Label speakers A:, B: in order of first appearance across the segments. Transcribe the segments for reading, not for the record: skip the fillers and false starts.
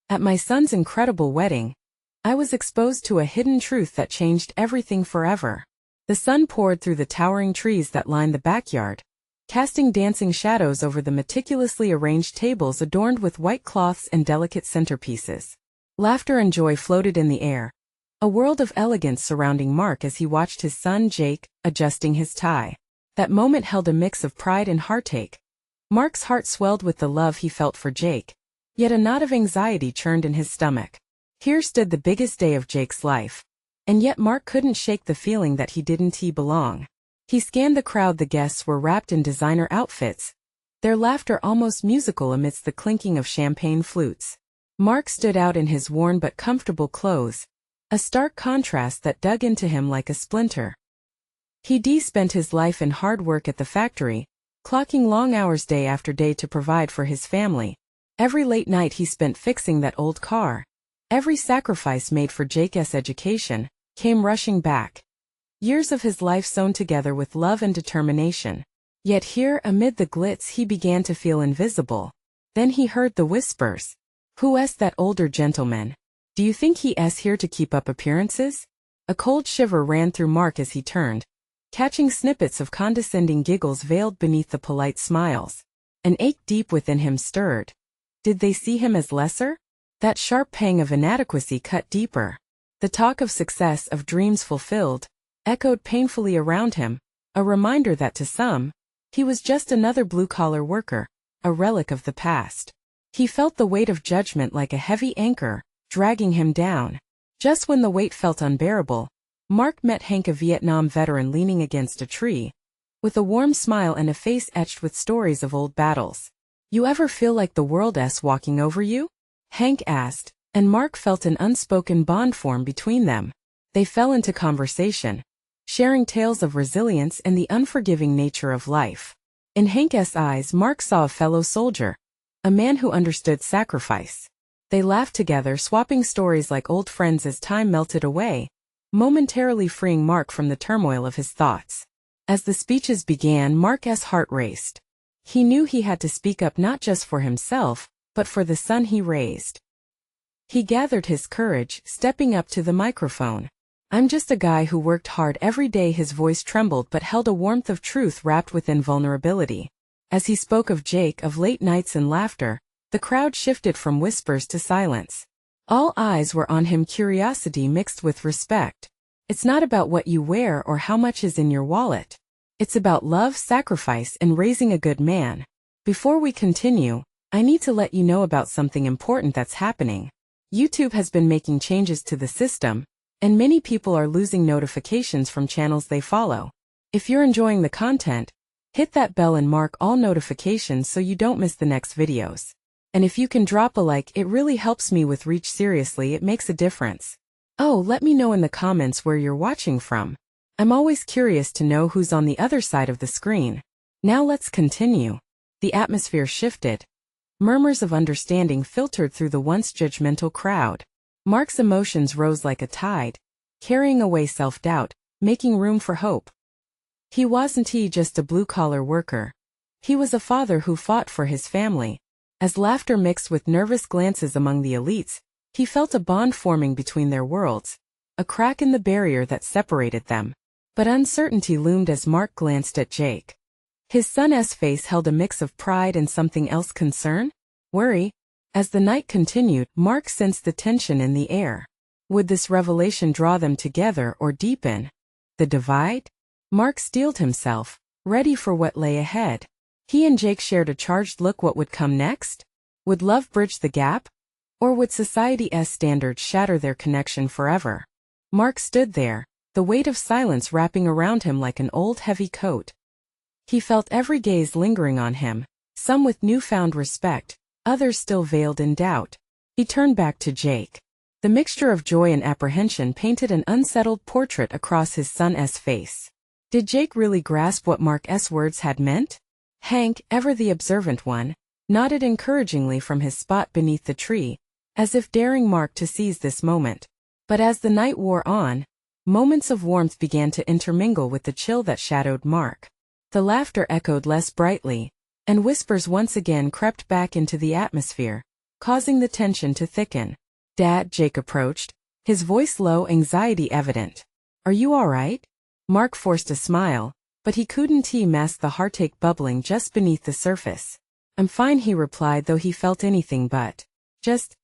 A: At my son's incredible wedding, I was exposed to a hidden truth that changed everything forever. The sun poured through the towering trees that lined the backyard, casting dancing shadows over the meticulously arranged tables adorned with white cloths and delicate centerpieces. Laughter and joy floated in the air, a world of elegance surrounding Mark as he watched his son Jake adjusting his tie. That moment held a mix of pride and heartache. Mark's heart swelled with the love he felt for Jake, yet a knot of anxiety churned in his stomach. Here stood the biggest day of Jake's life, and yet Mark couldn't shake the feeling that he didn't belong. He scanned the crowd. The guests were wrapped in designer outfits, their laughter almost musical amidst the clinking of champagne flutes. Mark stood out in his worn but comfortable clothes, a stark contrast that dug into him like a splinter. He'd spent his life in hard work at the factory, clocking long hours day after day to provide for his family. Every late night he spent fixing that old car. Every sacrifice made for Jake's education came rushing back. Years of his life sewn together with love and determination. Yet here, amid the glitz, he began to feel invisible. Then he heard the whispers. "Who's that older gentleman? Do you think he's here to keep up appearances?" A cold shiver ran through Mark as he turned, catching snippets of condescending giggles veiled beneath the polite smiles. An ache deep within him stirred. Did they see him as lesser? That sharp pang of inadequacy cut deeper. The talk of success, of dreams fulfilled, echoed painfully around him, a reminder that to some, he was just another blue-collar worker, a relic of the past. He felt the weight of judgment like a heavy anchor, dragging him down. Just when the weight felt unbearable, Mark met Hank, a Vietnam veteran leaning against a tree, with a warm smile and a face etched with stories of old battles. "You ever feel like the world's walking over you?" Hank asked, and Mark felt an unspoken bond form between them. They fell into conversation, sharing tales of resilience and the unforgiving nature of life. In Hank's eyes, Mark saw a fellow soldier, a man who understood sacrifice. They laughed together, swapping stories like old friends as time melted away, momentarily freeing Mark from the turmoil of his thoughts. As the speeches began, Mark's heart raced. He knew he had to speak up, not just for himself, but for the son he raised. He gathered his courage, stepping up to the microphone. "I'm just a guy who worked hard every day." His voice trembled but held a warmth of truth wrapped within vulnerability. As he spoke of Jake, of late nights and laughter, the crowd shifted from whispers to silence. All eyes were on him, curiosity mixed with respect. "It's not about what you wear or how much is in your wallet. It's about love, sacrifice, and raising a good man. Before we continue, I need to let you know about something important that's happening. YouTube has been making changes to the system, and many people are losing notifications from channels they follow. If you're enjoying the content, hit that bell and mark all notifications so you don't miss the next videos. And if you can drop a like, it really helps me with reach. Seriously, it makes a difference. Oh, let me know in the comments where you're watching from. I'm always curious to know who's on the other side of the screen. Now let's continue." The atmosphere shifted. Murmurs of understanding filtered through the once judgmental crowd. Mark's emotions rose like a tide, carrying away self-doubt, making room for hope. He wasn't just a blue-collar worker. He was a father who fought for his family. As laughter mixed with nervous glances among the elites, he felt a bond forming between their worlds, a crack in the barrier that separated them. But uncertainty loomed as Mark glanced at Jake. His son's face held a mix of pride and something else, concern? Worry? As the night continued, Mark sensed the tension in the air. Would this revelation draw them together or deepen the divide? Mark steeled himself, ready for what lay ahead. He and Jake shared a charged look. What would come next? Would love bridge the gap? Or would society's standards shatter their connection forever? Mark stood there, the weight of silence wrapping around him like an old heavy coat. He felt every gaze lingering on him, some with newfound respect, others still veiled in doubt. He turned back to Jake. The mixture of joy and apprehension painted an unsettled portrait across his son's face. Did Jake really grasp what Mark's words had meant? Hank, ever the observant one, nodded encouragingly from his spot beneath the tree, as if daring Mark to seize this moment. But as the night wore on, moments of warmth began to intermingle with the chill that shadowed Mark. The laughter echoed less brightly, and whispers once again crept back into the atmosphere, causing the tension to thicken. "Dad," Jake approached, his voice low, anxiety evident. "Are you all right?" Mark forced a smile, but he couldn't mask the heartache bubbling just beneath the surface. "I'm fine," he replied, though he felt anything but. "Just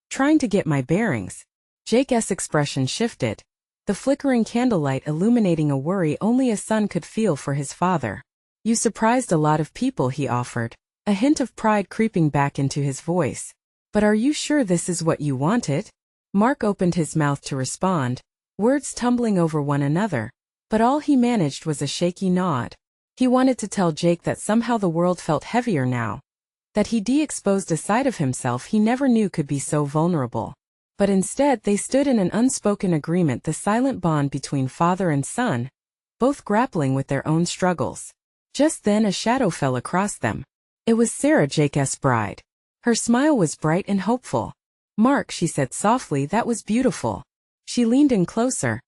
A: trying to get my bearings." Jake's expression shifted, the flickering candlelight illuminating a worry only a son could feel for his father. "You surprised a lot of people," he offered, a hint of pride creeping back into his voice. "But are you sure this is what you wanted?" Mark opened his mouth to respond, words tumbling over one another, but all he managed was a shaky nod. He wanted to tell Jake that somehow the world felt heavier now, that he de-exposed a side of himself he never knew could be so vulnerable. But instead they stood in an unspoken agreement, the silent bond between father and son, both grappling with their own struggles. Just then a shadow fell across them. It was Sarah, Jake's bride. Her smile was bright and hopeful. "Mark," she said softly, "that was beautiful." She leaned in closer.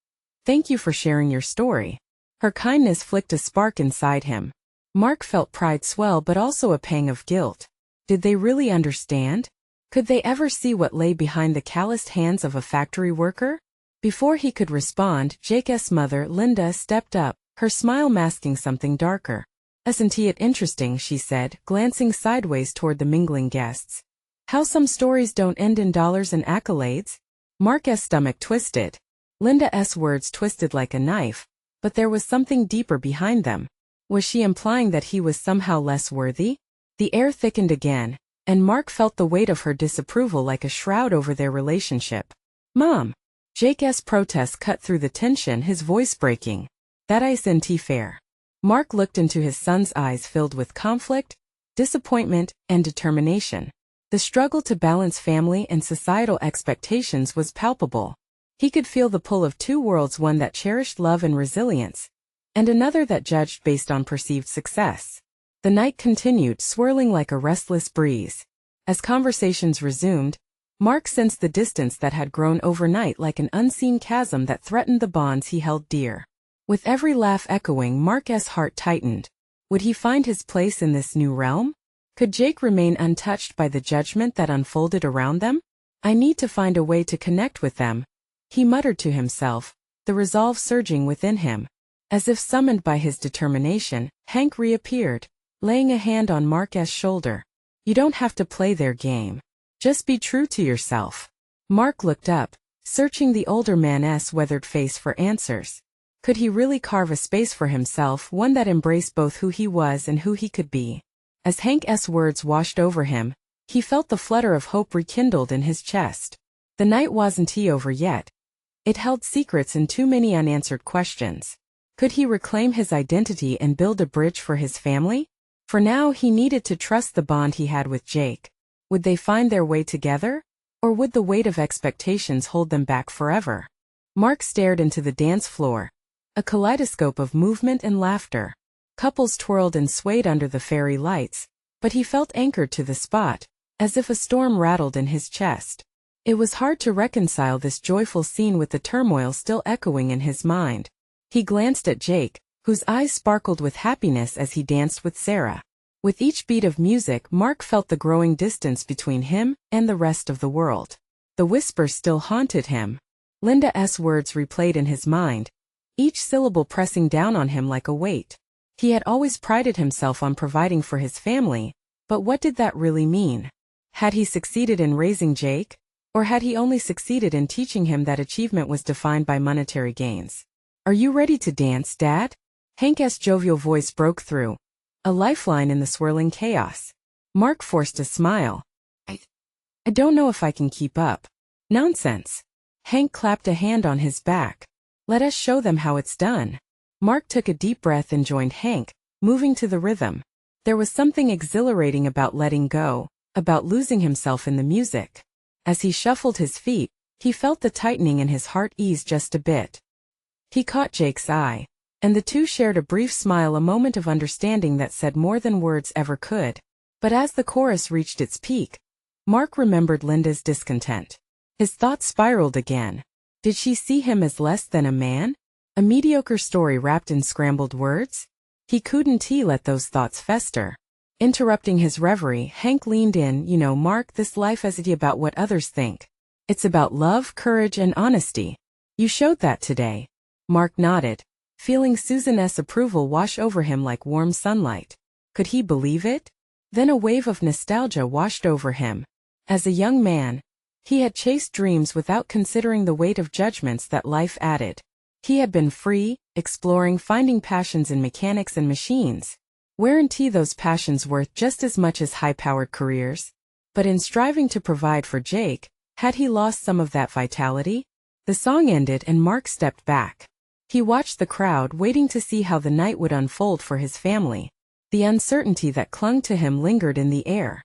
A: "Thank you for sharing your story." Her kindness flicked a spark inside him. Mark felt pride swell but also a pang of guilt. Did they really understand? Could they ever see what lay behind the calloused hands of a factory worker? Before he could respond, Jake's mother, Linda, stepped up, her smile masking something darker. "Isn't it interesting," she said, glancing sideways toward the mingling guests. "How some stories don't end in dollars and accolades?" Mark's stomach twisted. Linda's words twisted like a knife, but there was something deeper behind them. Was she implying that he was somehow less worthy? The air thickened again, and Mark felt the weight of her disapproval like a shroud over their relationship. "Mom!" Jake's protest cut through the tension, his voice breaking. "That isn't fair." Mark looked into his son's eyes filled with conflict, disappointment, and determination. The struggle to balance family and societal expectations was palpable. He could feel the pull of two worlds, one that cherished love and resilience, and another that judged based on perceived success. The night continued, swirling like a restless breeze. As conversations resumed, Mark sensed the distance that had grown overnight like an unseen chasm that threatened the bonds he held dear. With every laugh echoing, Mark's heart tightened. Would he find his place in this new realm? Could Jake remain untouched by the judgment that unfolded around them? "I need to find a way to connect with them," he muttered to himself, the resolve surging within him. As if summoned by his determination, Hank reappeared, laying a hand on Mark's shoulder. "You don't have to play their game. Just be true to yourself." Mark looked up, searching the older man's weathered face for answers. Could he really carve a space for himself, one that embraced both who he was and who he could be? As Hank's words washed over him, he felt the flutter of hope rekindled in his chest. The night wasn't over yet. It held secrets and too many unanswered questions. Could he reclaim his identity and build a bridge for his family? For now he needed to trust the bond he had with Jake. Would they find their way together? Or would the weight of expectations hold them back forever? Mark stared into the dance floor, a kaleidoscope of movement and laughter. Couples twirled and swayed under the fairy lights, but he felt anchored to the spot, as if a storm rattled in his chest. It was hard to reconcile this joyful scene with the turmoil still echoing in his mind. He glanced at Jake, whose eyes sparkled with happiness as he danced with Sarah. With each beat of music, Mark felt the growing distance between him and the rest of the world. The whispers still haunted him. Linda's words replayed in his mind, each syllable pressing down on him like a weight. He had always prided himself on providing for his family, but what did that really mean? Had he succeeded in raising Jake? Or had he only succeeded in teaching him that achievement was defined by monetary gains? "Are you ready to dance, Dad?" Hank's jovial voice broke through, a lifeline in the swirling chaos. Mark forced a smile. I don't know if I can keep up." "Nonsense." Hank clapped a hand on his back. "Let us show them how it's done." Mark took a deep breath and joined Hank, moving to the rhythm. There was something exhilarating about letting go, about losing himself in the music. As he shuffled his feet, he felt the tightening in his heart ease just a bit. He caught Jake's eye, and the two shared a brief smile, a moment of understanding that said more than words ever could. But as the chorus reached its peak, Mark remembered Linda's discontent. His thoughts spiraled again. Did she see him as less than a man? A mediocre story wrapped in scrambled words? He couldn't let those thoughts fester. Interrupting his reverie, Hank leaned in. You know, Mark, this life isn't about what others think. It's about love, courage, and honesty. You showed that today. Mark nodded, feeling Susan's approval wash over him like warm sunlight. Could he believe it? Then a wave of nostalgia washed over him. As a young man, he had chased dreams without considering the weight of judgments that life added. He had been free, exploring, finding passions in mechanics and machines. Weren't those passions worth just as much as high-powered careers? But in striving to provide for Jake, had he lost some of that vitality? The song ended and Mark stepped back. He watched the crowd, waiting to see how the night would unfold for his family. The uncertainty that clung to him lingered in the air.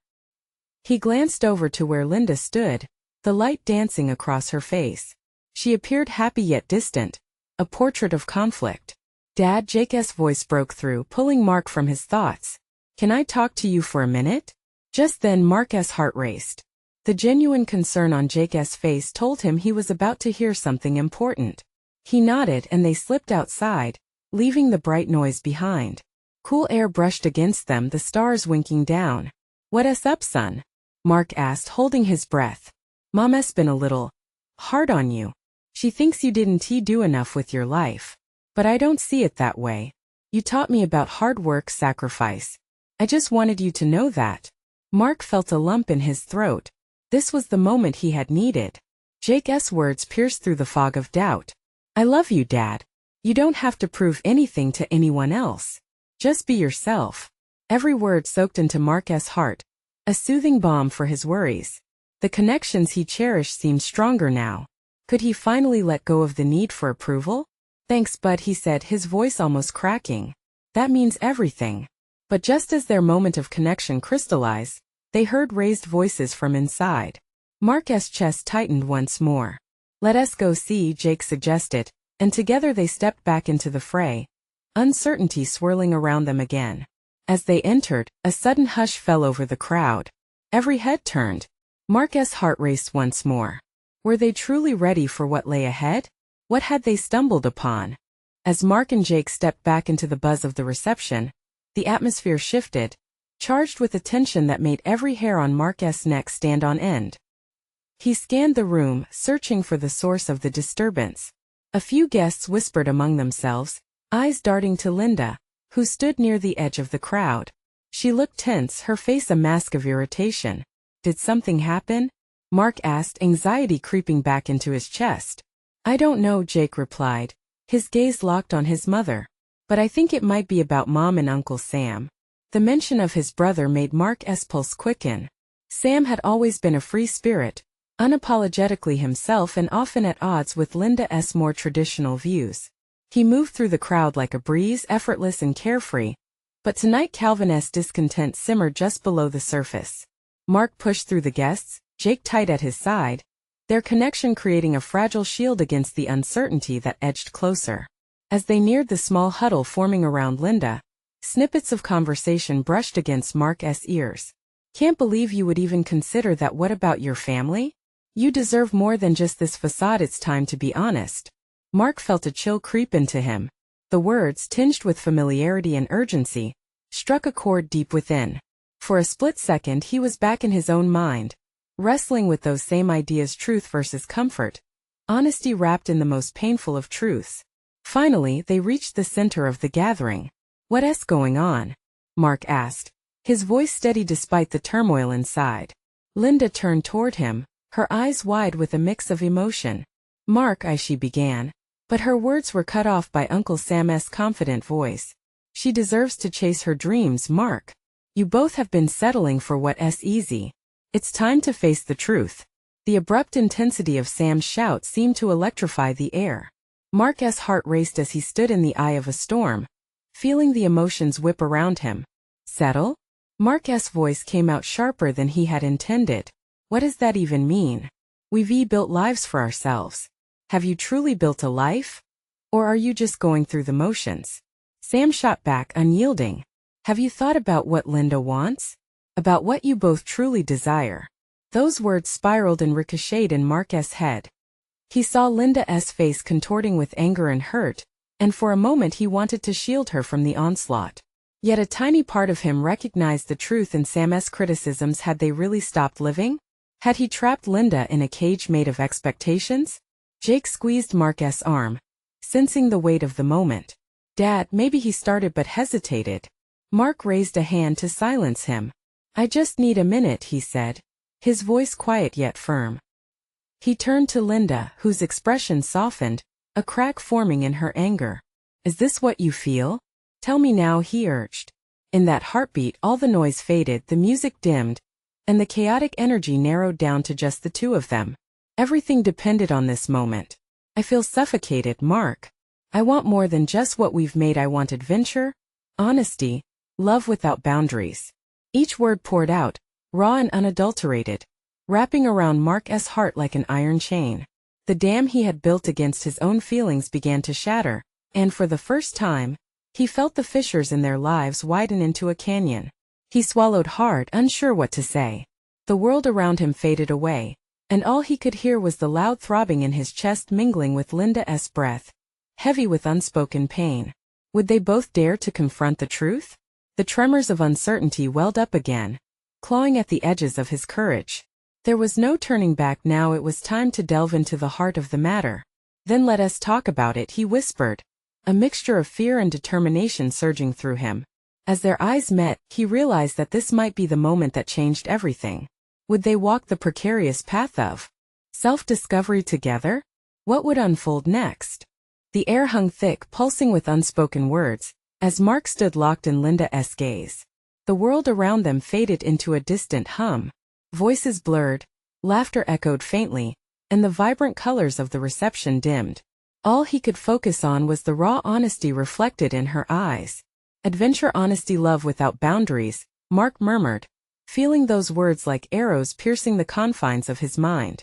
A: He glanced over to where Linda stood, the light dancing across her face. She appeared happy yet distant, a portrait of conflict. Dad, Jake's voice broke through, pulling Mark from his thoughts. Can I talk to you for a minute? Just then Mark's heart raced. The genuine concern on Jake's face told him he was about to hear something important. He nodded and they slipped outside, leaving the bright noise behind. Cool air brushed against them, the stars winking down. What's up, son? Mark asked, holding his breath. Mom's been a little hard on you. She thinks you didn't do enough with your life. But I don't see it that way. You taught me about hard work, sacrifice. I just wanted you to know that. Mark felt a lump in his throat. This was the moment he had needed. Jake's words pierced through the fog of doubt. I love you, Dad. You don't have to prove anything to anyone else. Just be yourself. Every word soaked into Mark's heart, a soothing balm for his worries. The connections he cherished seemed stronger now. Could he finally let go of the need for approval? Thanks, bud, he said, his voice almost cracking. That means everything. But just as their moment of connection crystallized, they heard raised voices from inside. Mark's chest tightened once more. Let us go see, Jake suggested, and together they stepped back into the fray, uncertainty swirling around them again. As they entered, a sudden hush fell over the crowd. Every head turned. Mark's heart raced once more. Were they truly ready for what lay ahead? What had they stumbled upon? As Mark and Jake stepped back into the buzz of the reception, the atmosphere shifted, charged with a tension that made every hair on Mark's neck stand on end. He scanned the room, searching for the source of the disturbance. A few guests whispered among themselves, eyes darting to Linda, who stood near the edge of the crowd. She looked tense, her face a mask of irritation. Did something happen? Mark asked, anxiety creeping back into his chest. I don't know, Jake replied, his gaze locked on his mother. But I think it might be about Mom and Uncle Sam. The mention of his brother made Mark's pulse quicken. Sam had always been a free spirit, unapologetically himself and often at odds with Linda's more traditional views. He moved through the crowd like a breeze, effortless and carefree. But tonight Calvin's discontent simmered just below the surface. Mark pushed through the guests, Jake tight at his side, their connection creating a fragile shield against the uncertainty that edged closer. As they neared the small huddle forming around Linda, snippets of conversation brushed against Mark's ears. Can't believe you would even consider that. What about your family? You deserve more than just this facade. It's time to be honest. Mark felt a chill creep into him. The words, tinged with familiarity and urgency, struck a chord deep within. For a split second he was back in his own mind, wrestling with those same ideas, truth versus comfort, honesty wrapped in the most painful of truths. Finally, they reached the center of the gathering. What's going on? Mark asked, his voice steady despite the turmoil inside. Linda turned toward him, her eyes wide with a mix of emotion. Mark, she began, but her words were cut off by Uncle Sam's confident voice. She deserves to chase her dreams, Mark. You both have been settling for what's easy. It's time to face the truth. The abrupt intensity of Sam's shout seemed to electrify the air. Mark's heart raced as he stood in the eye of a storm, feeling the emotions whip around him. Settle? Mark's voice came out sharper than he had intended. What does that even mean? We've built lives for ourselves. Have you truly built a life? Or are you just going through the motions? Sam shot back, unyielding. Have you thought about what Linda wants? About what you both truly desire? Those words spiraled and ricocheted in Mark's head. He saw Linda's face contorting with anger and hurt, and for a moment he wanted to shield her from the onslaught. Yet a tiny part of him recognized the truth in Sam's criticisms. Had they really stopped living? Had he trapped Linda in a cage made of expectations? Jake squeezed Mark's arm, sensing the weight of the moment. Dad, maybe he started but hesitated. Mark raised a hand to silence him. I just need a minute, he said, his voice quiet yet firm. He turned to Linda, whose expression softened, a crack forming in her anger. Is this what you feel? Tell me now, he urged. In that heartbeat all the noise faded, the music dimmed, and the chaotic energy narrowed down to just the two of them. Everything depended on this moment. I feel suffocated, Mark. I want more than just what we've made. I want adventure, honesty, love without boundaries. Each word poured out, raw and unadulterated, wrapping around Mark's heart like an iron chain. The dam he had built against his own feelings began to shatter, and for the first time, he felt the fissures in their lives widen into a canyon. He swallowed hard, unsure what to say. The world around him faded away, and all he could hear was the loud throbbing in his chest mingling with Linda's breath, heavy with unspoken pain. Would they both dare to confront the truth? The tremors of uncertainty welled up again, clawing at the edges of his courage. There was no turning back now. It was time to delve into the heart of the matter. Then let us talk about it, he whispered, a mixture of fear and determination surging through him. As their eyes met, he realized that this might be the moment that changed everything. Would they walk the precarious path of self-discovery together? What would unfold next? The air hung thick, pulsing with unspoken words, as Mark stood locked in Linda's gaze. The world around them faded into a distant hum. Voices blurred, laughter echoed faintly, and the vibrant colors of the reception dimmed. All he could focus on was the raw honesty reflected in her eyes. Adventure, honesty, love without boundaries, Mark murmured, feeling those words like arrows piercing the confines of his mind.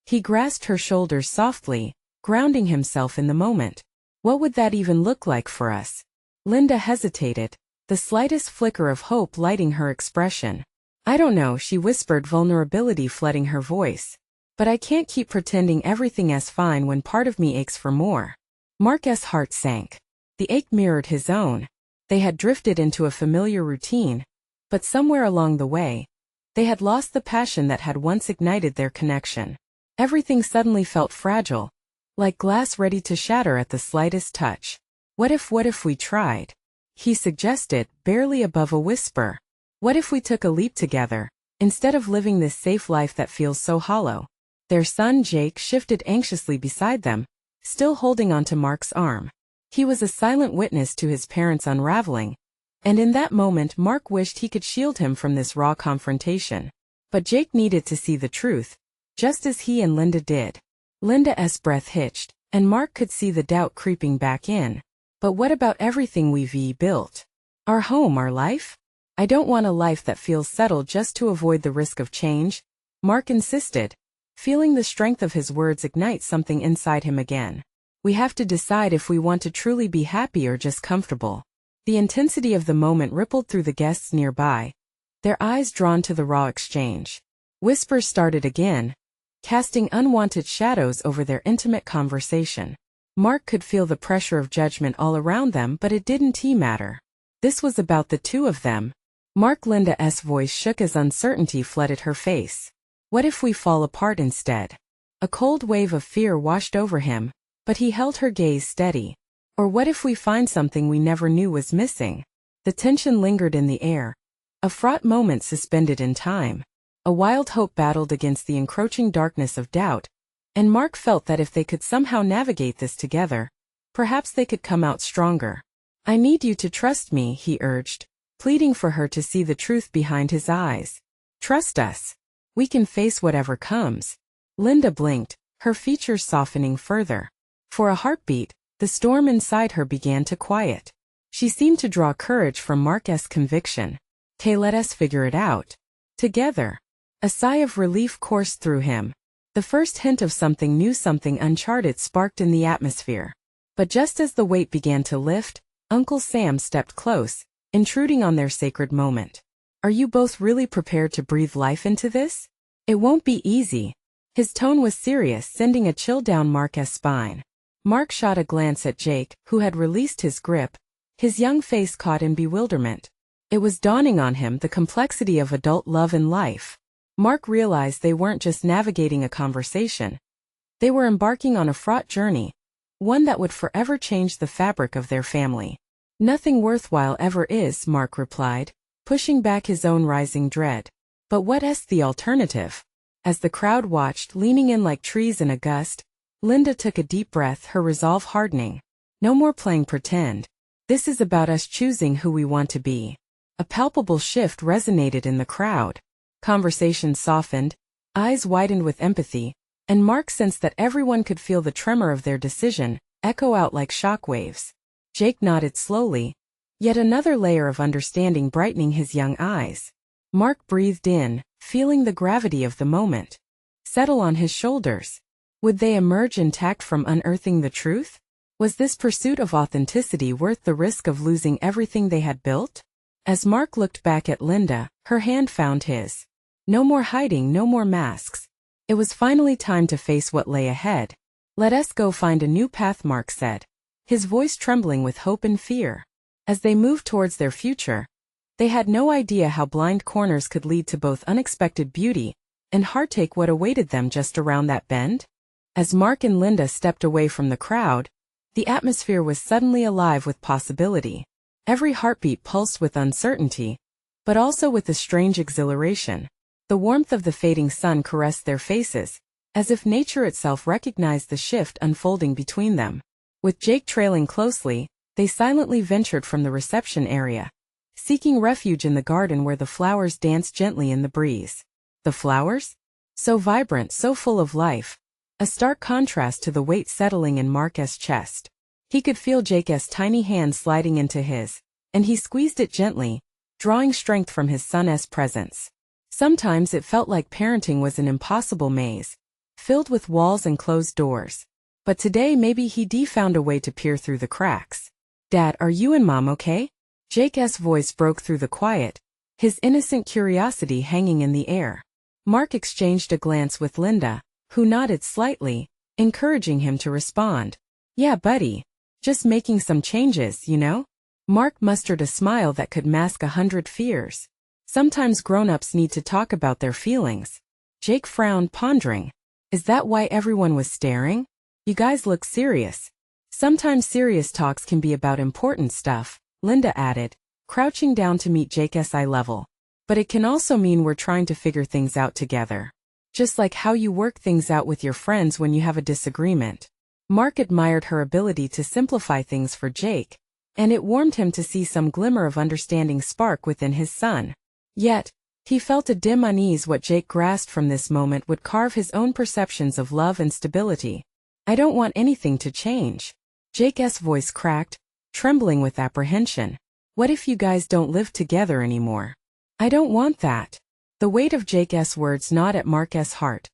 A: He grasped her shoulders softly, grounding himself in the moment. What would that even look like for us? Linda hesitated, the slightest flicker of hope lighting her expression. I don't know, she whispered, vulnerability flooding her voice. But I can't keep pretending everything's fine when part of me aches for more. Mark's heart sank. The ache mirrored his own. They had drifted into a familiar routine, but somewhere along the way, they had lost the passion that had once ignited their connection. Everything suddenly felt fragile, like glass ready to shatter at the slightest touch. What if we tried? He suggested, barely above a whisper. What if we took a leap together, instead of living this safe life that feels so hollow? Their son Jake shifted anxiously beside them, still holding onto Mark's arm. He was a silent witness to his parents' unraveling, and in that moment Mark wished he could shield him from this raw confrontation. But Jake needed to see the truth, just as he and Linda did. Linda's breath hitched, and Mark could see the doubt creeping back in. But what about everything we've built? Our home, our life? I don't want a life that feels settled just to avoid the risk of change, Mark insisted, feeling the strength of his words ignite something inside him again. We have to decide if we want to truly be happy or just comfortable. The intensity of the moment rippled through the guests nearby, their eyes drawn to the raw exchange. Whispers started again, casting unwanted shadows over their intimate conversation. Mark could feel the pressure of judgment all around them, but it didn't matter. This was about the two of them. Linda's voice shook as uncertainty flooded her face. What if we fall apart instead? A cold wave of fear washed over him, but he held her gaze steady. Or what if we find something we never knew was missing? The tension lingered in the air, a fraught moment suspended in time. A wild hope battled against the encroaching darkness of doubt, and Mark felt that if they could somehow navigate this together, perhaps they could come out stronger. I need you to trust me, he urged, pleading for her to see the truth behind his eyes. Trust us. We can face whatever comes. Linda blinked, her features softening further. For a heartbeat, the storm inside her began to quiet. She seemed to draw courage from Mark's conviction. "Okay, let us figure it out together." A sigh of relief coursed through him. The first hint of something new, something uncharted sparked in the atmosphere. But just as the weight began to lift, Uncle Sam stepped close, intruding on their sacred moment. "Are you both really prepared to breathe life into this? It won't be easy." His tone was serious, sending a chill down Mark's spine. Mark shot a glance at Jake, who had released his grip, his young face caught in bewilderment. It was dawning on him the complexity of adult love and life. Mark realized they weren't just navigating a conversation. They were embarking on a fraught journey, one that would forever change the fabric of their family. Nothing worthwhile ever is, Mark replied, pushing back his own rising dread. But what's the alternative? As the crowd watched, leaning in like trees in a gust, Linda took a deep breath, her resolve hardening. No more playing pretend. This is about us choosing who we want to be. A palpable shift resonated in the crowd. Conversations softened, eyes widened with empathy, and Mark sensed that everyone could feel the tremor of their decision echo out like shockwaves. Jake nodded slowly, yet another layer of understanding brightening his young eyes. Mark breathed in, feeling the gravity of the moment settle on his shoulders. Would they emerge intact from unearthing the truth? Was this pursuit of authenticity worth the risk of losing everything they had built? As Mark looked back at Linda, her hand found his. No more hiding, no more masks. It was finally time to face what lay ahead. Let us go find a new path, Mark said, his voice trembling with hope and fear. As they moved towards their future, they had no idea how blind corners could lead to both unexpected beauty and heartache what awaited them just around that bend. As Mark and Linda stepped away from the crowd, the atmosphere was suddenly alive with possibility. Every heartbeat pulsed with uncertainty, but also with a strange exhilaration. The warmth of the fading sun caressed their faces, as if nature itself recognized the shift unfolding between them. With Jake trailing closely, they silently ventured from the reception area, seeking refuge in the garden where the flowers danced gently in the breeze. The flowers? So vibrant, so full of life, a stark contrast to the weight settling in Mark's chest. He could feel Jake's tiny hand sliding into his, and he squeezed it gently, drawing strength from his son's presence. Sometimes it felt like parenting was an impossible maze, filled with walls and closed doors. But today maybe he'd found a way to peer through the cracks. Dad, are you and Mom okay? Jake's voice broke through the quiet, his innocent curiosity hanging in the air. Mark exchanged a glance with Linda, who nodded slightly, encouraging him to respond. Yeah, buddy. Just making some changes, you know? Mark mustered a smile that could mask 100 fears. Sometimes grown-ups need to talk about their feelings. Jake frowned, pondering. Is that why everyone was staring? You guys look serious. Sometimes serious talks can be about important stuff, Linda added, crouching down to meet Jake's eye level. But it can also mean we're trying to figure things out together. Just like how you work things out with your friends when you have a disagreement. Mark admired her ability to simplify things for Jake, and it warmed him to see some glimmer of understanding spark within his son. Yet, he felt a dim unease what Jake grasped from this moment would carve his own perceptions of love and stability. I don't want anything to change. Jake's voice cracked, trembling with apprehension. What if you guys don't live together anymore? I don't want that. The weight of Jake's words gnawed at Mark's heart.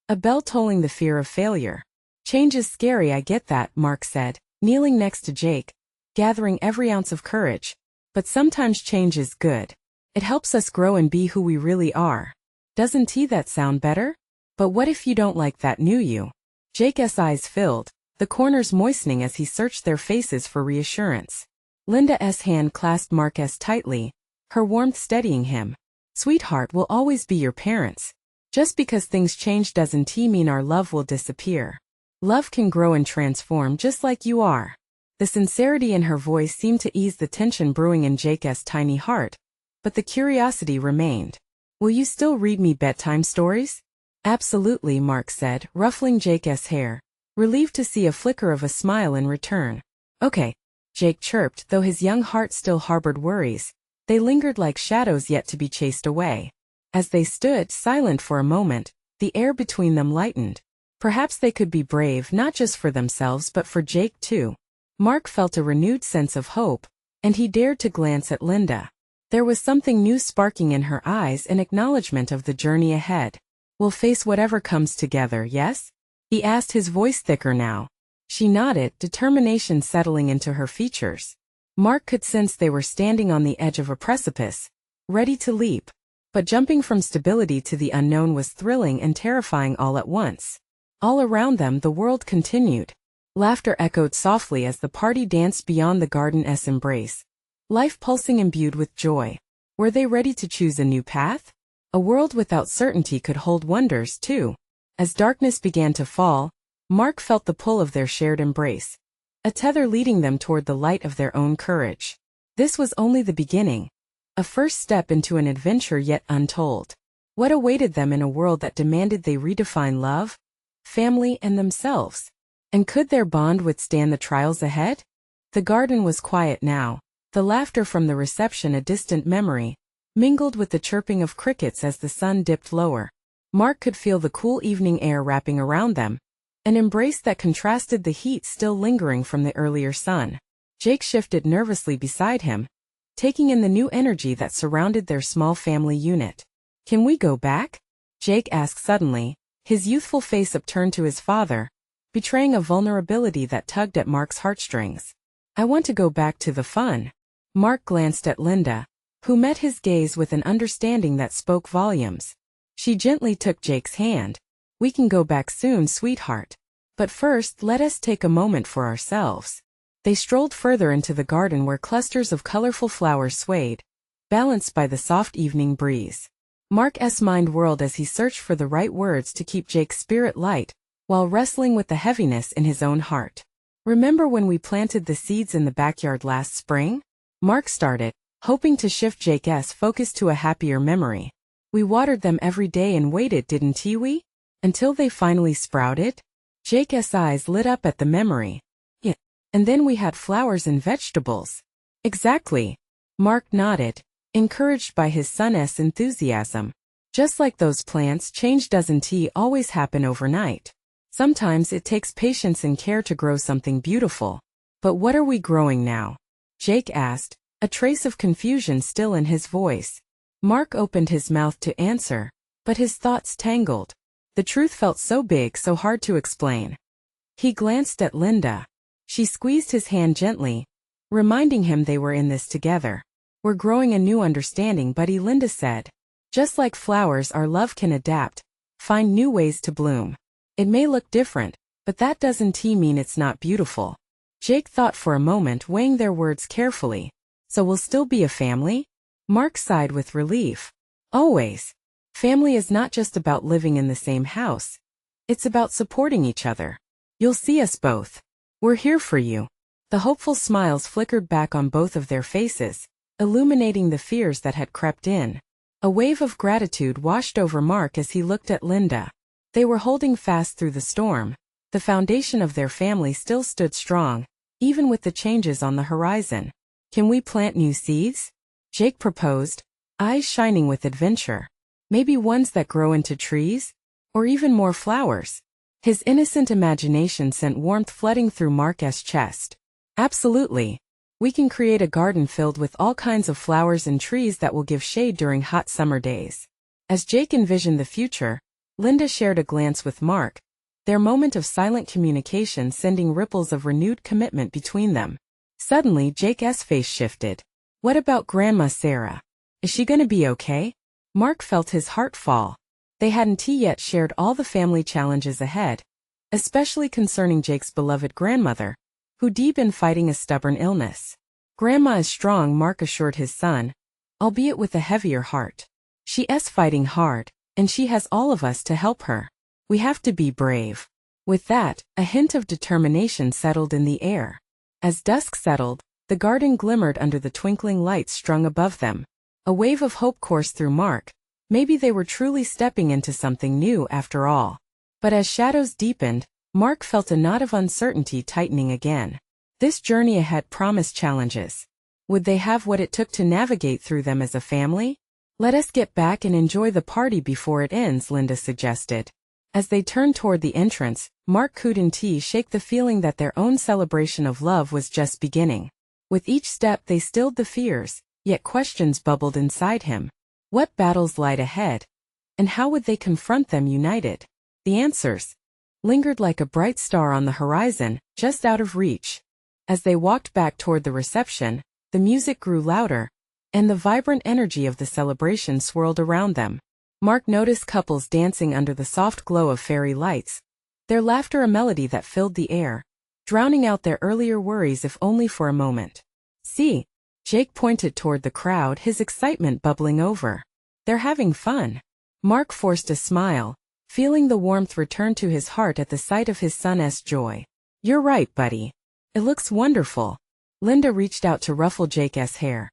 A: A bell tolling the fear of failure. Change is scary, I get that, Mark said, kneeling next to Jake, gathering every ounce of courage. But sometimes change is good. It helps us grow and be who we really are. Doesn't that sound better? But what if you don't like that new you? Jake's eyes filled, the corners moistening as he searched their faces for reassurance. Linda's hand clasped Mark's tightly, her warmth steadying him. Sweetheart, we'll always be your parents. Just because things change doesn't mean our love will disappear. Love can grow and transform just like you are. The sincerity in her voice seemed to ease the tension brewing in Jake's tiny heart, but the curiosity remained. Will you still read me bedtime stories? Absolutely, Mark said, ruffling Jake's hair, relieved to see a flicker of a smile in return. Okay, Jake chirped, though his young heart still harbored worries. They lingered like shadows yet to be chased away. As they stood silent for a moment, the air between them lightened. Perhaps they could be brave not just for themselves but for Jake too. Mark felt a renewed sense of hope, and he dared to glance at Linda. There was something new sparking in her eyes, an acknowledgement of the journey ahead. We'll face whatever comes together, yes? He asked, his voice thicker now. She nodded, determination settling into her features. Mark could sense they were standing on the edge of a precipice, ready to leap. But jumping from stability to the unknown was thrilling and terrifying all at once. All around them the world continued. Laughter echoed softly as the party danced beyond the garden's embrace. Life pulsing imbued with joy. Were they ready to choose a new path? A world without certainty could hold wonders, too. As darkness began to fall, Mark felt the pull of their shared embrace, a tether leading them toward the light of their own courage. This was only the beginning, a first step into an adventure yet untold. What awaited them in a world that demanded they redefine love, family, and themselves? And could their bond withstand the trials ahead? The garden was quiet now, the laughter from the reception a distant memory, mingled with the chirping of crickets as the sun dipped lower. Mark could feel the cool evening air wrapping around them, an embrace that contrasted the heat still lingering from the earlier sun. Jake shifted nervously beside him, taking in the new energy that surrounded their small family unit. "Can we go back?" Jake asked suddenly, his youthful face upturned to his father, betraying a vulnerability that tugged at Mark's heartstrings. "I want to go back to the fun." Mark glanced at Linda, who met his gaze with an understanding that spoke volumes. She gently took Jake's hand. "We can go back soon, sweetheart. But first, let us take a moment for ourselves." They strolled further into the garden where clusters of colorful flowers swayed, balanced by the soft evening breeze. Mark's mind whirled as he searched for the right words to keep Jake's spirit light, while wrestling with the heaviness in his own heart. "Remember when we planted the seeds in the backyard last spring?" Mark started, hoping to shift Jake's focus to a happier memory. "We watered them every day and waited, didn't we? Until they finally sprouted?" Jake's eyes lit up at the memory. "Yeah. And then we had flowers and vegetables." "Exactly." Mark nodded, encouraged by his son's enthusiasm. "Just like those plants, change doesn't always happen overnight. Sometimes it takes patience and care to grow something beautiful." "But what are we growing now?" Jake asked, a trace of confusion still in his voice. Mark opened his mouth to answer, but his thoughts tangled. The truth felt so big, so hard to explain. He glanced at Linda. She squeezed his hand gently, reminding him they were in this together. "We're growing a new understanding, buddy," Linda said. "Just like flowers, our love can adapt, find new ways to bloom. It may look different, but that doesn't mean it's not beautiful." Jake thought for a moment, weighing their words carefully. "So we'll still be a family?" Mark sighed with relief. "Always. Family is not just about living in the same house. It's about supporting each other. You'll see us both. We're here for you." The hopeful smiles flickered back on both of their faces, illuminating the fears that had crept in. A wave of gratitude washed over Mark as he looked at Linda. They were holding fast through the storm. The foundation of their family still stood strong, even with the changes on the horizon. "Can we plant new seeds?" Jake proposed, eyes shining with adventure. "Maybe ones that grow into trees? Or even more flowers?" His innocent imagination sent warmth flooding through Mark's chest. "Absolutely. We can create a garden filled with all kinds of flowers and trees that will give shade during hot summer days." As Jake envisioned the future, Linda shared a glance with Mark, their moment of silent communication sending ripples of renewed commitment between them. Suddenly, Jake's face shifted. "What about Grandma Sarah? Is she gonna be okay?" Mark felt his heart fall. They hadn't yet shared all the family challenges ahead, especially concerning Jake's beloved grandmother, who'd been fighting a stubborn illness. "Grandma is strong," Mark assured his son, albeit with a heavier heart. "She's fighting hard, and she has all of us to help her. We have to be brave." With that, a hint of determination settled in the air. As dusk settled, the garden glimmered under the twinkling lights strung above them. A wave of hope coursed through Mark. Maybe they were truly stepping into something new after all. But as shadows deepened, Mark felt a knot of uncertainty tightening again. This journey ahead promised challenges. Would they have what it took to navigate through them as a family? "Let us get back and enjoy the party before it ends," Linda suggested. As they turned toward the entrance, Mark couldn't shake the feeling that their own celebration of love was just beginning. With each step they stilled the fears, yet questions bubbled inside him. What battles lied ahead? And how would they confront them united? The answers lingered like a bright star on the horizon, just out of reach. As they walked back toward the reception, the music grew louder, and the vibrant energy of the celebration swirled around them. Mark noticed couples dancing under the soft glow of fairy lights, their laughter a melody that filled the air, drowning out their earlier worries if only for a moment. See? Jake pointed toward the crowd, his excitement bubbling over. They're having fun. Mark forced a smile, feeling the warmth return to his heart at the sight of his son's joy. You're right, buddy. It looks wonderful. Linda reached out to ruffle Jake's hair.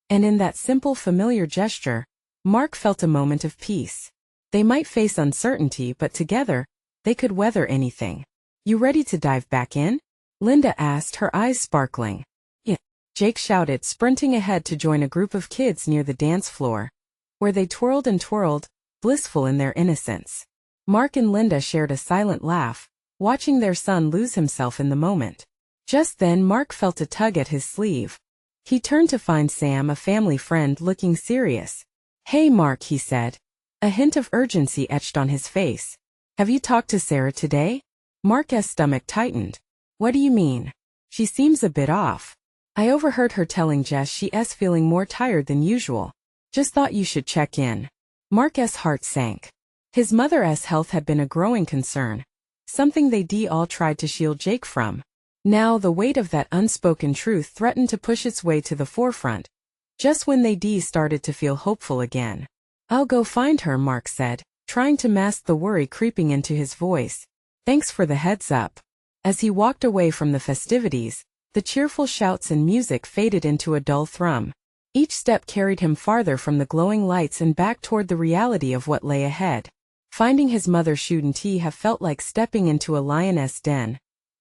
A: And in that simple, familiar gesture, Mark felt a moment of peace. They might face uncertainty, but together, they could weather anything. You ready to dive back in? Linda asked, her eyes sparkling. Yeah, Jake shouted, sprinting ahead to join a group of kids near the dance floor, where they twirled and twirled, blissful in their innocence. Mark and Linda shared a silent laugh, watching their son lose himself in the moment. Just then Mark felt a tug at his sleeve. He turned to find Sam, a family friend, looking serious. Hey Mark, he said. A hint of urgency etched on his face. Have you talked to Sarah today? Mark's stomach tightened. What do you mean? She seems a bit off. I overheard her telling Jess she's feeling more tired than usual. Just thought you should check in. Mark's heart sank. His mother's health had been a growing concern, something they all tried to shield Jake from. Now the weight of that unspoken truth threatened to push its way to the forefront, just when they started to feel hopeful again. I'll go find her, Mark said, trying to mask the worry creeping into his voice. Thanks for the heads up. As he walked away from the festivities, the cheerful shouts and music faded into a dull thrum. Each step carried him farther from the glowing lights and back toward the reality of what lay ahead. Finding his mother shouldn't have felt like stepping into a lioness' den.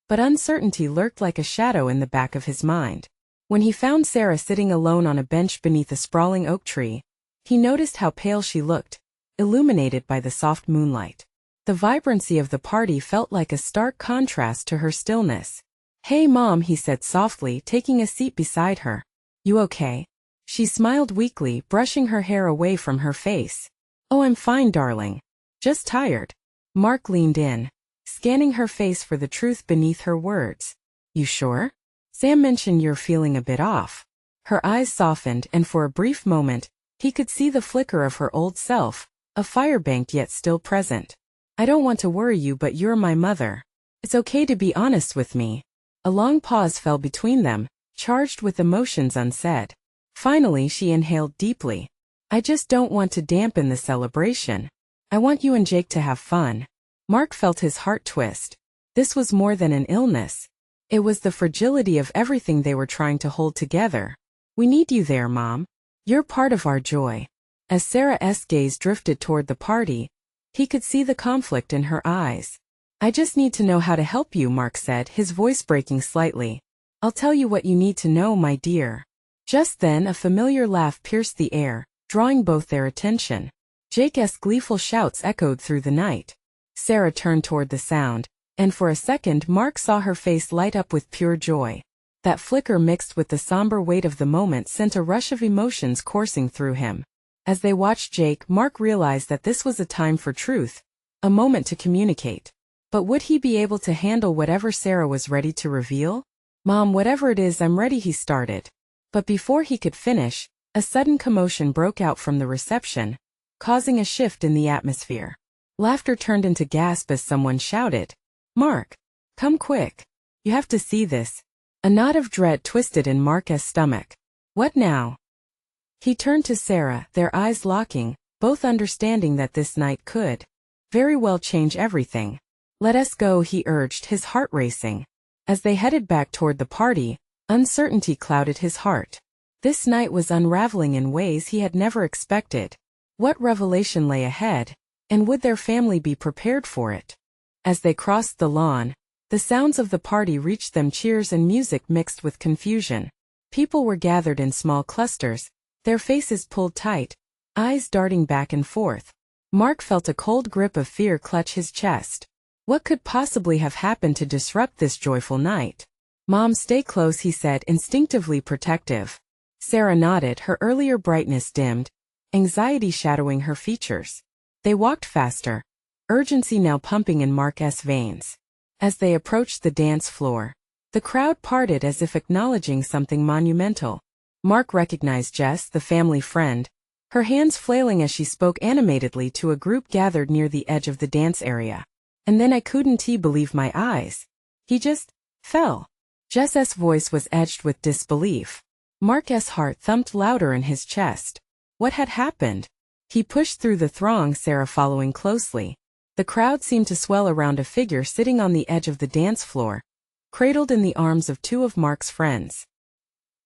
A: But uncertainty lurked like a shadow in the back of his mind. When he found Sarah sitting alone on a bench beneath a sprawling oak tree, he noticed how pale she looked, illuminated by the soft moonlight. The vibrancy of the party felt like a stark contrast to her stillness. Hey Mom, he said softly, taking a seat beside her. You okay? She smiled weakly, brushing her hair away from her face. Oh, I'm fine, darling. Just tired. Mark leaned in, scanning her face for the truth beneath her words. You sure? Sam mentioned you're feeling a bit off. Her eyes softened, and for a brief moment, he could see the flicker of her old self, a firebanked yet still present. I don't want to worry you, but you're my mother. It's okay to be honest with me. A long pause fell between them, charged with emotions unsaid. Finally she inhaled deeply. I just don't want to dampen the celebration. I want you and Jake to have fun. Mark felt his heart twist. This was more than an illness. It was the fragility of everything they were trying to hold together. We need you there, Mom. You're part of our joy. As Sarah's gaze drifted toward the party, he could see the conflict in her eyes. I just need to know how to help you, Mark said, his voice breaking slightly. I'll tell you what you need to know, my dear. Just then a familiar laugh pierced the air, drawing both their attention. Jake's gleeful shouts echoed through the night. Sarah turned toward the sound, and for a second Mark saw her face light up with pure joy. That flicker mixed with the somber weight of the moment sent a rush of emotions coursing through him. As they watched Jake, Mark realized that this was a time for truth, a moment to communicate. But would he be able to handle whatever Sarah was ready to reveal? Mom, whatever it is, I'm ready, he started. But before he could finish, a sudden commotion broke out from the reception, causing a shift in the atmosphere. Laughter turned into gasp as someone shouted, Mark, come quick. You have to see this. A knot of dread twisted in Mark's stomach. What now? He turned to Sarah, their eyes locking, both understanding that this night could very well change everything. Let us go, he urged, his heart racing. As they headed back toward the party, uncertainty clouded his heart. This night was unraveling in ways he had never expected. What revelation lay ahead, and would their family be prepared for it? As they crossed the lawn, the sounds of the party reached them, cheers and music mixed with confusion. People were gathered in small clusters, their faces pulled tight, eyes darting back and forth. Mark felt a cold grip of fear clutch his chest. What could possibly have happened to disrupt this joyful night? Mom, stay close, he said, instinctively protective. Sarah nodded, her earlier brightness dimmed, anxiety shadowing her features. They walked faster, urgency now pumping in Mark's veins. As they approached the dance floor, the crowd parted as if acknowledging something monumental. Mark recognized Jess, the family friend, her hands flailing as she spoke animatedly to a group gathered near the edge of the dance area. And then I couldn't believe my eyes. He just Fell. Jess's voice was edged with disbelief. Mark's heart thumped louder in his chest. What had happened? He pushed through the throng, Sarah following closely. The crowd seemed to swell around a figure sitting on the edge of the dance floor, cradled in the arms of two of Mark's friends.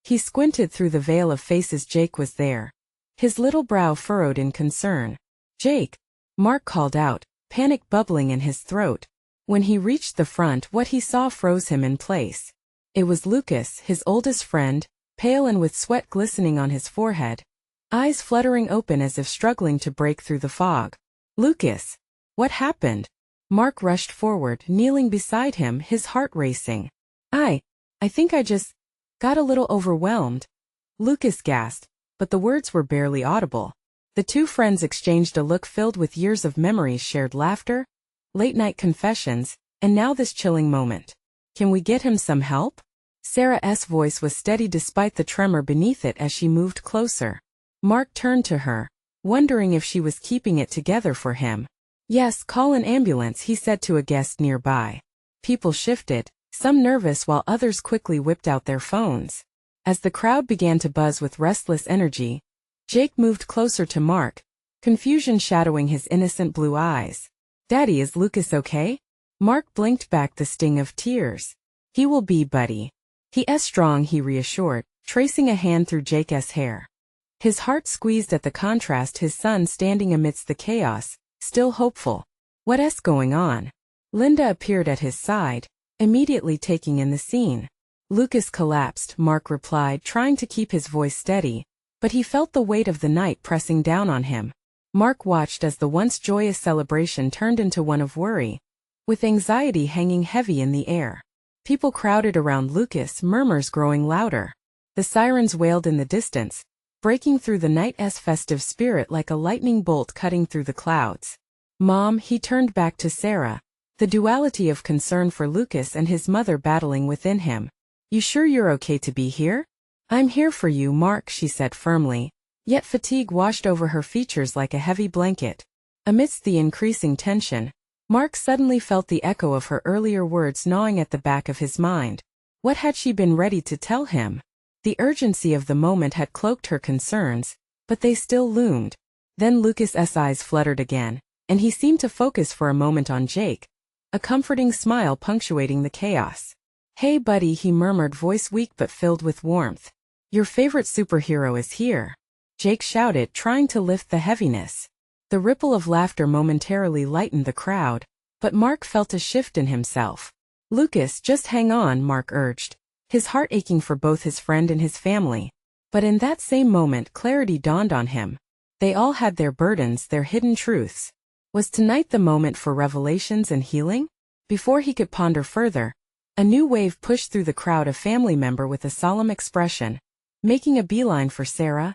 A: He squinted through the veil of faces. Jake was there. His little brow furrowed in concern. Jake, Mark called out, panic bubbling in his throat. When he reached the front, what he saw froze him in place. It was Lucas, his oldest friend, pale and with sweat glistening on his forehead, eyes fluttering open as if struggling to break through the fog. Lucas! What happened? Mark rushed forward, kneeling beside him, his heart racing. I think I just got a little overwhelmed. Lucas gasped, but the words were barely audible. The two friends exchanged a look filled with years of memories, shared laughter, late-night confessions, and now this chilling moment. Can we get him some help? Sarah's voice was steady despite the tremor beneath it as she moved closer. Mark turned to her, wondering if she was keeping it together for him. Yes, call an ambulance, he said to a guest nearby. People shifted, some nervous while others quickly whipped out their phones. As the crowd began to buzz with restless energy, Jake moved closer to Mark, confusion shadowing his innocent blue eyes. Daddy, is Lucas okay? Mark blinked back the sting of tears. He will be, buddy. He's strong, he reassured, tracing a hand through Jake's hair. His heart squeezed at the contrast, his son standing amidst the chaos, still hopeful. What's going on? Linda appeared at his side, immediately taking in the scene. Lucas collapsed, Mark replied, trying to keep his voice steady, but he felt the weight of the night pressing down on him. Mark watched as the once joyous celebration turned into one of worry, with anxiety hanging heavy in the air. People crowded around Lucas, murmurs growing louder. The sirens wailed in the distance, breaking through the night's festive spirit like a lightning bolt cutting through the clouds. Mom, he turned back to Sarah, the duality of concern for Lucas and his mother battling within him. You sure you're okay to be here? I'm here for you, Mark, she said firmly, yet fatigue washed over her features like a heavy blanket. Amidst the increasing tension, Mark suddenly felt the echo of her earlier words gnawing at the back of his mind. What had she been ready to tell him? The urgency of the moment had cloaked her concerns, but they still loomed. Then Lucas's eyes fluttered again, and he seemed to focus for a moment on Jake, a comforting smile punctuating the chaos. Hey buddy, he murmured, voice weak but filled with warmth. Your favorite superhero is here. Jake shouted, trying to lift the heaviness. The ripple of laughter momentarily lightened the crowd, but Mark felt a shift in himself. Lucas, just hang on, Mark urged, his heart aching for both his friend and his family. But in that same moment clarity dawned on him. They all had their burdens, their hidden truths. Was tonight the moment for revelations and healing? Before he could ponder further, a new wave pushed through the crowd, a family member with a solemn expression, making a beeline for Sarah,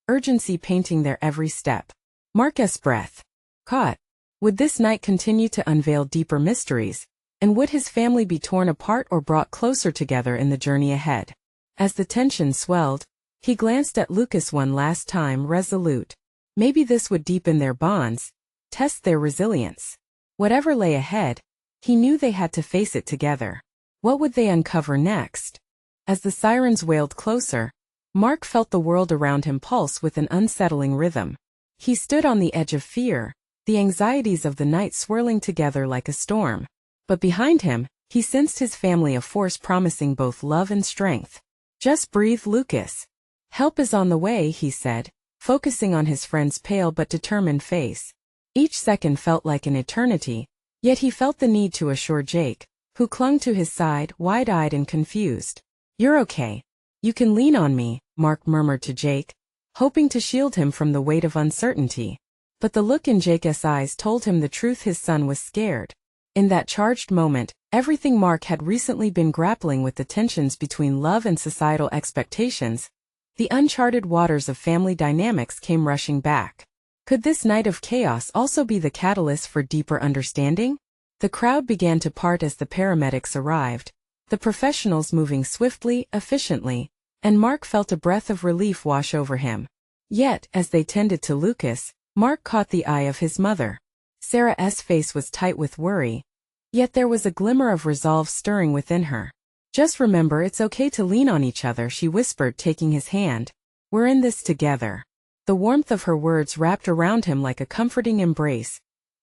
A: urgency painting their every step. Mark's breath caught. Would this night continue to unveil deeper mysteries, and would his family be torn apart or brought closer together in the journey ahead? As the tension swelled, he glanced at Lucas one last time, resolute. Maybe this would deepen their bonds, test their resilience. Whatever lay ahead, he knew they had to face it together. What would they uncover next? As the sirens wailed closer, Mark felt the world around him pulse with an unsettling rhythm. He stood on the edge of fear, the anxieties of the night swirling together like a storm. But behind him, he sensed his family, a force promising both love and strength. Just breathe, Lucas. Help is on the way, he said, focusing on his friend's pale but determined face. Each second felt like an eternity, yet he felt the need to assure Jake, who clung to his side, wide-eyed and confused. You're okay. You can lean on me, Mark murmured to Jake, hoping to shield him from the weight of uncertainty. But the look in Jake's eyes told him the truth. His son was scared. In that charged moment, everything Mark had recently been grappling with, the tensions between love and societal expectations, the uncharted waters of family dynamics, came rushing back. Could this night of chaos also be the catalyst for deeper understanding? The crowd began to part as the paramedics arrived, the professionals moving swiftly, efficiently, and Mark felt a breath of relief wash over him. Yet, as they tended to Lucas, Mark caught the eye of his mother. Sarah's face was tight with worry, yet there was a glimmer of resolve stirring within her. Just remember it's okay to lean on each other, she whispered, taking his hand. We're in this together. The warmth of her words wrapped around him like a comforting embrace,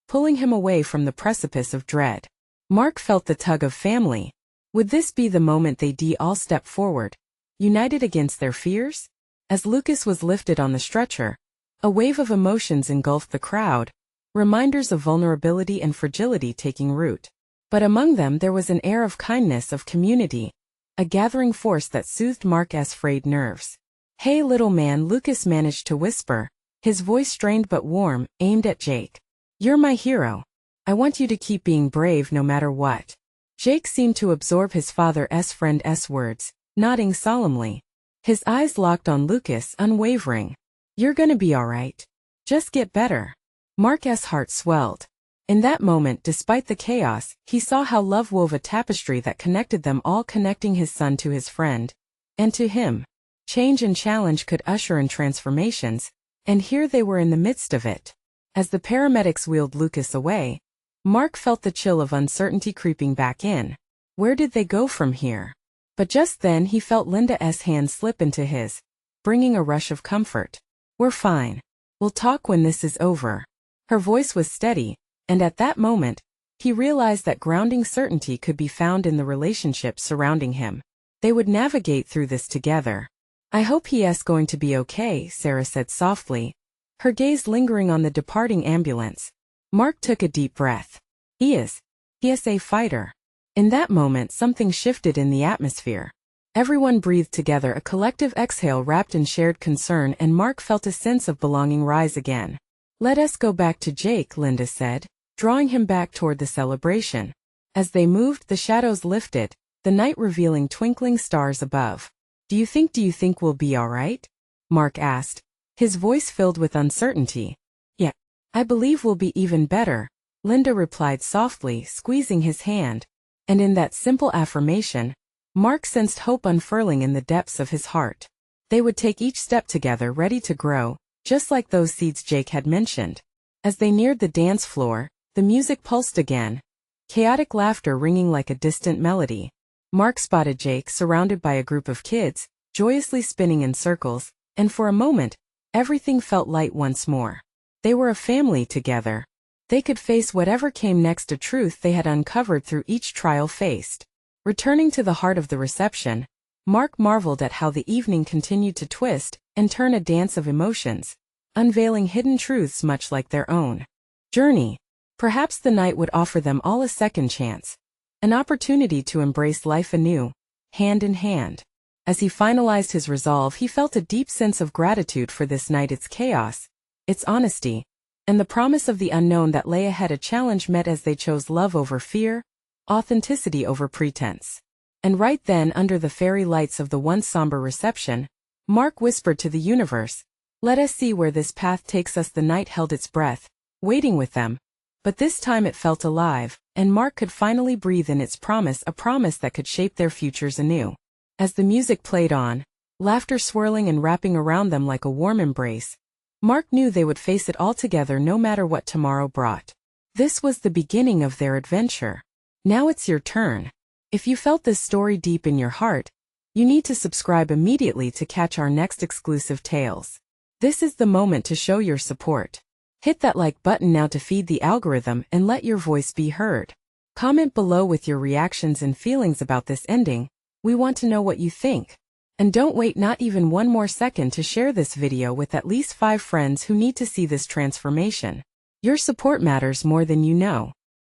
A: pulling him away from the precipice of dread. Mark felt the tug of family. Would this be the moment they'd all step forward, united against their fears? As Lucas was lifted on the stretcher, a wave of emotions engulfed the crowd, reminders of vulnerability and fragility taking root. But among them there was an air of kindness, of community, a gathering force that soothed Mark's frayed nerves. Hey little man, Lucas managed to whisper, his voice strained but warm, aimed at Jake. You're my hero. I want you to keep being brave no matter what. Jake seemed to absorb his father's friend's words, nodding solemnly. His eyes locked on Lucas, unwavering. You're gonna be alright. Just get better. Mark's heart swelled. In that moment, despite the chaos, he saw how love wove a tapestry that connected them all, connecting his son to his friend, and to him. Change and challenge could usher in transformations, and here they were in the midst of it. As the paramedics wheeled Lucas away, Mark felt the chill of uncertainty creeping back in. Where did they go from here? But just then he felt Linda's hand slip into his, bringing a rush of comfort. We're fine. We'll talk when this is over. Her voice was steady, and at that moment, he realized that grounding certainty could be found in the relationships surrounding him. They would navigate through this together. I hope he's going to be okay, Sarah said softly, her gaze lingering on the departing ambulance. Mark took a deep breath. He is a fighter. In that moment something shifted in the atmosphere. Everyone breathed together, a collective exhale wrapped in shared concern, and Mark felt a sense of belonging rise again. Let us go back to Jake, Linda said, drawing him back toward the celebration. As they moved, the shadows lifted, the night revealing twinkling stars above. Do you think we'll be alright? Mark asked, his voice filled with uncertainty. Yeah, I believe we'll be even better, Linda replied softly, squeezing his hand. And in that simple affirmation, Mark sensed hope unfurling in the depths of his heart. They would take each step together, ready to grow, just like those seeds Jake had mentioned. As they neared the dance floor, the music pulsed again, chaotic laughter ringing like a distant melody. Mark spotted Jake surrounded by a group of kids, joyously spinning in circles, and for a moment, everything felt light once more. They were a family together. They could face whatever came next, a truth they had uncovered through each trial faced. Returning to the heart of the reception, Mark marveled at how the evening continued to twist and turn, a dance of emotions, unveiling hidden truths much like their own journey. Perhaps the night would offer them all a second chance, an opportunity to embrace life anew, hand in hand. As he finalized his resolve, he felt a deep sense of gratitude for this night, its chaos, its honesty, and the promise of the unknown that lay ahead, a challenge met as they chose love over fear, authenticity over pretense. And right then, under the fairy lights of the once somber reception, Mark whispered to the universe, let us see where this path takes us. The night held its breath, waiting with them. But this time it felt alive, and Mark could finally breathe in its promise, a promise that could shape their futures anew. As the music played on, laughter swirling and wrapping around them like a warm embrace, Mark knew they would face it all together no matter what tomorrow brought. This was the beginning of their adventure. Now it's your turn. If you felt this story deep in your heart, you need to subscribe immediately to catch our next exclusive tales. This is the moment to show your support. Hit that like button now to feed the algorithm and let your voice be heard. Comment below with your reactions and feelings about this ending. We want to know what you think. And don't wait not even one more second to share this video with at least 5 friends who need to see this transformation. Your support matters more than you know.